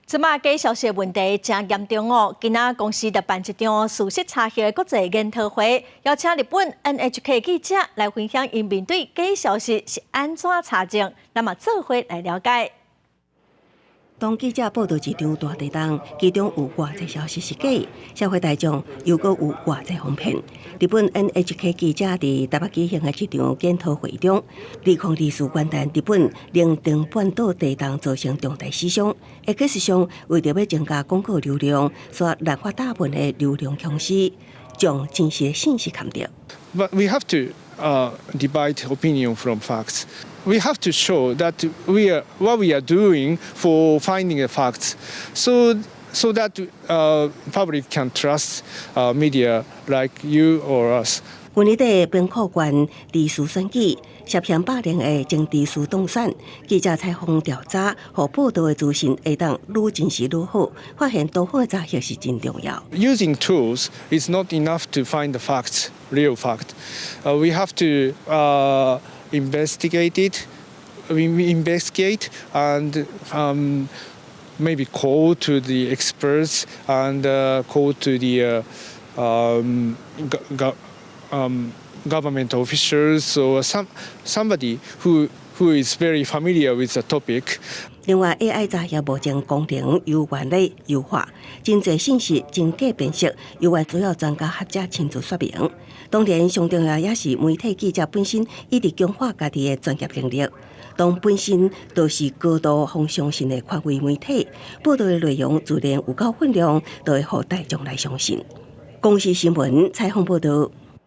即马假消息问题真严重哦！今仔公司就办一场事实查核国际研讨会，邀请日本 NHK 记者来分享因面对假消息是安怎查证，那么做伙来了解。当记者报道一场大地震，其中有偌济消息是假，社会大众又搁有偌济哄骗。日本 NHK 记者伫台北举行的一场研讨会中，2024元旦日本能登半岛地震造成重大死伤。X 上为着要增加广告流量，所滥发大部分的流量公司将真实的信息砍掉。But we have to divide opinion from facts. We have to show that what we are doing for finding the facts, so that public can trust media like you or us. 今日在兵库县地事选举涉嫌霸凌的政治事动选，记者采访调查和报道的资讯会当愈真实愈好，发现多方的查核是真重要。Using tools is not enough to find the facts, real fact. We have to investigate it. We investigate and maybe call to the experts and call to the government officials or somebody who is very familiar with the topic. 另外 ，AI 查核目前功能由原来优化，真侪信息真假辨识，由原主要专家学者亲自说明。当然，上重要也是媒体记者本身一直强化家己的专业能力。当本身都是高度方向性的权威媒体，报道的内容自然有够分量，就会互大众来相信。公视新闻采访报道。